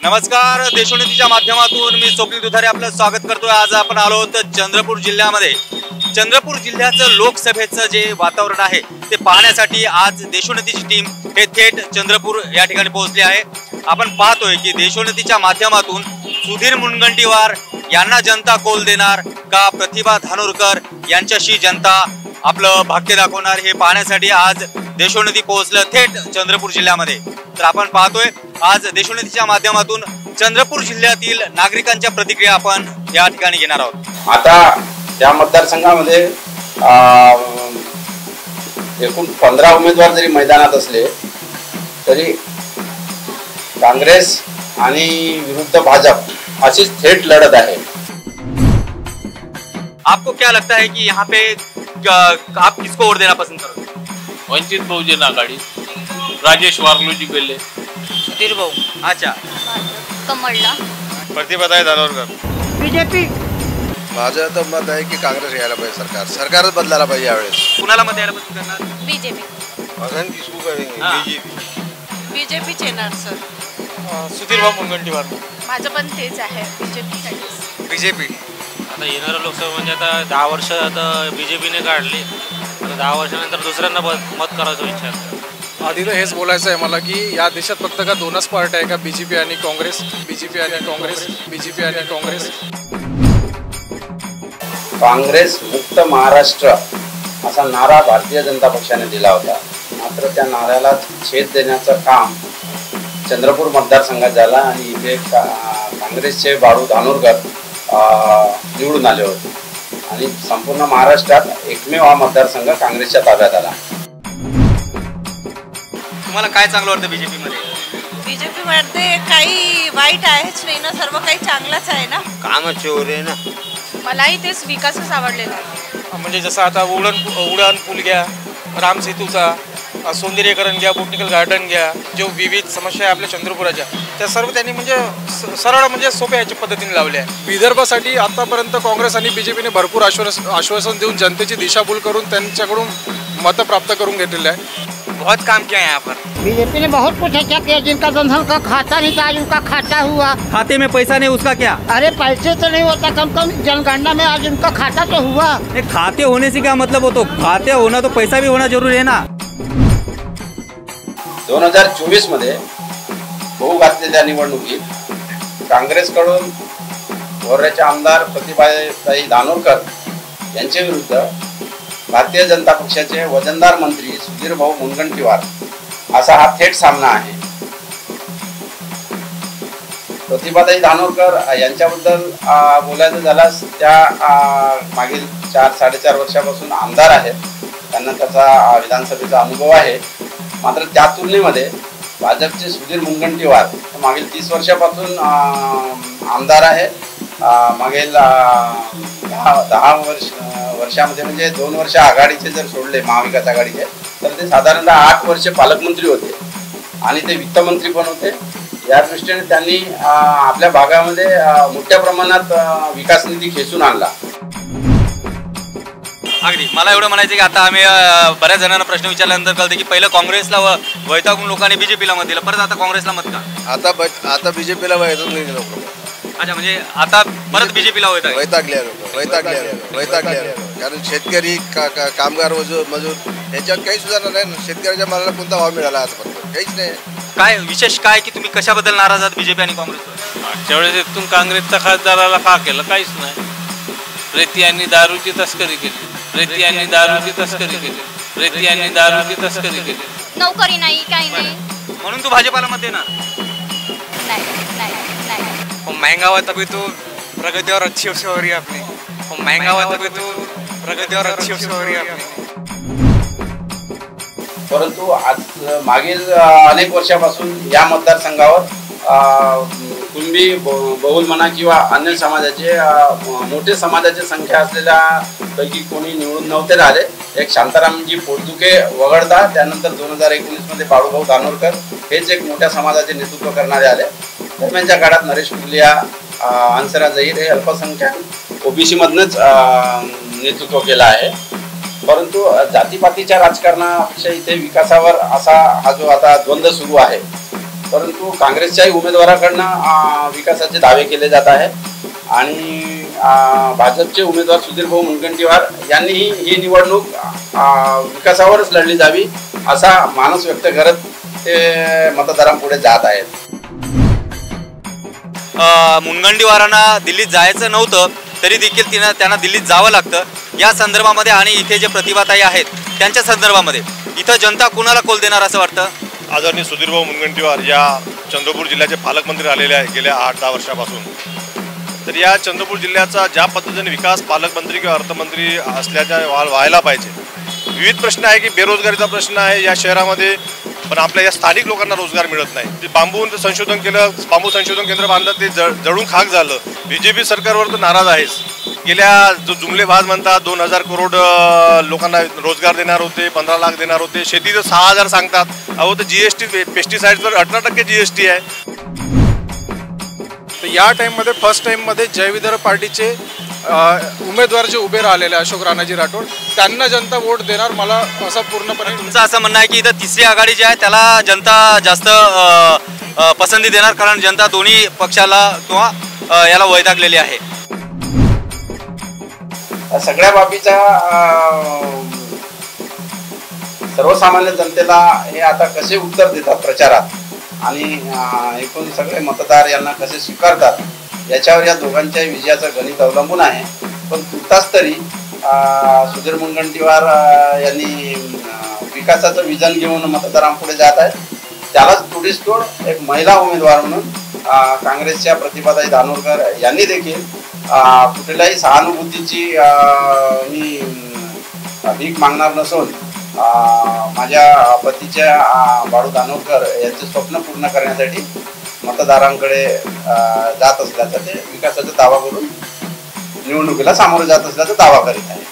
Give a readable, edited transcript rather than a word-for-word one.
नमस्कार, देशोन्नतीच्या माध्यमातून मी स्वप्नील दुधारे आपलं स्वागत करतोय। आज आपण आलो आहोत चंद्रपूर जिल्ह्यामध्ये। चंद्रपूर जिल्ह्याचं लोकसभेचं जे वातावरण आहे ते पाहण्यासाठी आज देशोन्नतीची टीम हे थेट चंद्रपूर या ठिकाणी पोहोचली आहे। आपण पाहतोय की देशोन्नतीच्या माध्यमातून सुधीर मुनगंटीवार यांना जनता कौल देणार का प्रतिभा धानोरकर यांच्याशी जनता आपलं भाग्य दाखवणार हे पाहण्यासाठी आज देशोन्नती पोहोचलं थेट चंद्रपूर जिल्ह्यामध्ये। तर आपण पाहतोय आज देशोन्नतीच्या माध्यमातून चंद्रपूर जिल्ह्यातील नागरिकांच्या प्रतिक्रिया आपण या ठिकाणी घेणार आहोत। आता त्या मतदारसंघामध्ये एकूण 15 उमेदवार जरी मैदानात असले तरी काँग्रेस आणि विरुद्ध भाजप अशीच थेट लढत आहे। आपको क्या लगता है कि यहाँ पे आप किसको वोट देना पसंद करोगे? वंचित बहुजन आघाड़ी, राजेश वारलूजी बेले, सुधीर भाऊ। अच्छा, कमळला, प्रतिभा धानोरकर, बीजेपी। माझं तर मत आहे की काँग्रेस यायला पाहिजे, सरकारच बदलायला पाहिजे यावेळेस। कुणाला मत द्यायला पसंत करणार? बीजेपी। अगन किसको करेंगे? बीजेपीच येणार सर। सुधीर भाऊ मुनगंटीवार। माझं पण तेच आहे, बीजेपी। बीजेपी। आता येणारं लोकसभा म्हणजे आता 10 वर्ष आता बीजेपीने काढली, आता 10 वर्षानंतर दुसऱ्यांना मत करायचा विचार। आधी तर हेच बोलायचं आहे मला की या देशात फक्त का दोनच पार्टी आहे का, बीजेपी आणि काँग्रेस, बीजेपी आणि काँग्रेस, बीजेपी आणि काँग्रेस। काँग्रेस मुक्त महाराष्ट्र असा नारा भारतीय जनता पक्षाने दिला होता, मात्र त्या नाऱ्याला छेद देण्याचं काम चंद्रपूर मतदारसंघात झाला आणि इथे काँग्रेसचे बाळू धानोरकर निवडून आले होते आणि संपूर्ण महाराष्ट्रात एकमेव हा मतदारसंघ काँग्रेसच्या ताब्यात आला। तुम्हाला काय चांगलं वाटतं बीजेपी मध्ये? बीजेपी मध्ये काही वाईट आहेच नाही ना, सर्व काही चांगलंच आहे ना। कामाचे वगैरे ना, मलाही तेच विकासच आवडलेला आहे। म्हणजे जसं आता उडान पूल घ्या, राम सेतूचा सौंदर्यीकरण घ्या, बोटनिकल गार्डन घ्या, जो विविध समस्या आहे आपल्या चंद्रपुराच्या त्या सर्व त्यांनी म्हणजे सरळ म्हणजे सोप्या याच्या पद्धतीने लावल्या आहे। विदर्भासाठी आतापर्यंत काँग्रेस आणि बीजेपीने भरपूर आश्वासन देऊन जनतेची दिशाभूल करून त्यांच्याकडून मतं प्राप्त करून घेतलेले आहे। बहुत काम किया है यहाँ पर। बीजेपी ने बहुत कुछ अच्छा किया, जिनका जनधन का खाता नहीं था आज उनका खाता हुआ। खाते में पैसा नहीं, उसका क्या? अरे पैसे तो नहीं होता, कम जनगणना में आज उनका खाता तो हुआ। खाते होने से क्या मतलब हो, तो खाते होना तो पैसा भी होना जरूरी है ना। 2024 मध्ये होऊ घातलेल्या निवडणुकीत काँग्रेसकडून भोरच्या आमदार प्रतिभाताई धानोरकर यांच्या विरुद्ध भारतीय जनता पक्षाचे वजनदार मंत्री सुधीर भाऊ मुनगंटीवार असा हा थेट सामना आहे। प्रतिभाताई धानोरकर यांच्याबद्दल बोलायचं झाल्यास त्या मागील 4-4.5 वर्षापासून आमदार आहेत, त्यांना त्याचा विधानसभेचा अनुभव आहे। मात्र त्या तुलनेमध्ये भाजपचे सुधीर मुनगंटीवार मागील 30 वर्षापासून आमदार आहे। मागील 10 वर्षामध्ये म्हणजे 2 वर्ष आघाडीचे जर सोडले महाविकास आघाडीचे तर ते साधारणतः 8 वर्ष पालकमंत्री होते आणि ते वित्तमंत्री पण होते। या दृष्टीने त्यांनी आपल्या भागामध्ये मोठ्या प्रमाणात विकास निधी खेचून आणला। अगदी मला एवढं म्हणायचं की आता आम्ही बऱ्याच जणांना प्रश्न विचारल्यानंतर कळते की पहिलं काँग्रेसला वैतागून लोकांनी बीजेपीला मत दिलं, परत आता काँग्रेसला मत का? आता बीजेपीला वैताग नाही लोक। अच्छा, म्हणजे आता परत बीजेपीला वैतागले कारण शेतकरी कामगार मजूर याच्यावर काही सुधारणा नाही ना। शेतकऱ्याच्या मालाला कोणता भाव मिळाला आजपर्यंत? काहीच नाही। काय विशेष काय की तुम्ही कशाबद्दल नाराज आहात बीजेपी आणि काँग्रेसवर? मागच्या वेळेस इथून काँग्रेसच्या खासदाराला का केलं? काहीच नाही। रेती आणि दारूची तस्करी केली, रेती आणि दारूची तस्करी केली, रेती आणि दारूची तस्करी केली। नोकरी नाही, काही नाही, म्हणून तू भाजपाला मत देणार? नाही नाही नाही। महंगा हुआ तभी तो प्रगति और अच्छी हो रही है अपनी, महंगा हुआ तभी तो प्रगति और अच्छी हो रही है अपनी। परंतु आज मागील अनेक वर्षापासून या मतदारसंघावर कुणबी बहुल म्हणा किंवा अन्य समाजाचे मोठे समाजाची संख्या असलेल्या पैकी कोणी निवडून नव्हते राहिले। एक शांतारामजी पोटदुखे वगळता त्यानंतर 2019 मध्ये बाळूभाऊ धानोरकर हेच एक मोठ्या समाजाचे नेतृत्व करणारे आले। दरम्यानच्या काळात नरेश फुलिया, अन्सरा जहीर हे अल्पसंख्याक ओबीसी मधनच नेतृत्व केलं आहे। परंतु जातीपातीच्या राजकारणापेक्षा इथे विकासावर असा हा जो आता द्वंद्व सुरू आहे परंतु काँग्रेसच्याही उमेदवाराकडनं विकासाचे दावे केले जात आहेत आणि भाजपचे उमेदवार सुधीरभाऊ मुनगंटीवार यांनीही ही निवडणूक विकासावरच लढली जावी असा मानस व्यक्त करत ते मतदारांपुढे जात आहेत. मुनगंटीवारांना दिल्लीत जायचं नव्हतं तरी देखील त्यांना दिल्लीत जावं लागतं. या संदर्भामध्ये आणि इथे जे प्रतिभाताई आहेत त्यांच्या संदर्भामध्ये इथं जनता कुणाला कौल देणार असं वाटतं? आदरणीय सुधीरभाऊ मुनगंटीवार या चंद्रपूर जिल्ह्याचे पालकमंत्री आलेले आहे गेल्या 8-10 वर्षापासून. तर या चंद्रपूर जिल्ह्याचा ज्या पद्धतीने विकास पालकमंत्री किंवा अर्थमंत्री असल्याच्या व्हायला पाहिजे. विविध प्रश्न आहे की बेरोजगारीचा प्रश्न आहे या शहरामध्ये, पण आपल्या या स्थानिक लोकांना रोजगार मिळत नाही. ते बांबू संशोधन केलं, बांबू संशोधन केंद्र बांधलं, ते जळून खाक झालं. BJP सरकारवर तर नाराज आहेच. गेल्या जो जुमलेबाज म्हणतात 2000 करोड लोकांना रोजगार देणार होते, 15 लाख देणार होते, शेतीचं 6000 सांगतात. अहो तर GST पेस्टिसाइड्सवर 18% GST आहे. तर या टाईममध्ये फर्स्ट टाईममध्ये जय विदर्भ पार्टीचे उमेदवार जे उभे राहिलेले अशोक राणाजी राठोड त्यांना जनता वोट देणार मला असं पूर्णपणे. तुमचं असं म्हणणं आहे की इथं तिसरी आघाडी जी आहे त्याला जनता जास्त पसंती देणार कारण जनता दोन्ही पक्षाला किंवा याला वैतागलेली आहे. सगळ्या बाबीचा सर्वसामान्य जनतेला हे आता कसे उत्तर देतात प्रचारात आणि एकूण सगळे मतदार यांना कसे स्वीकारतात याच्यावर या दोघांच्या विजयाचं गणित अवलंबून आहे. पण तुर्तास तरी सुधीर मुनगंटीवार यांनी विकासाचं विजन घेऊन मतदारांपुढे जात आहेत. त्यालाच तोडीस तोड एक महिला उमेदवार म्हणून काँग्रेसच्या प्रतिभाताई धानोरकर यांनी देखील कुठल्याही सहानुभूतीची मी भीक मागणार नसून माझ्या पतीच्या बाळू धानोरकर यांचे स्वप्न पूर्ण करण्यासाठी मतदारांकडे जात असल्याचा ते विकासाचा दावा करून निवडणुकीला सामोरे जात असल्याचा दावा करीत आहे.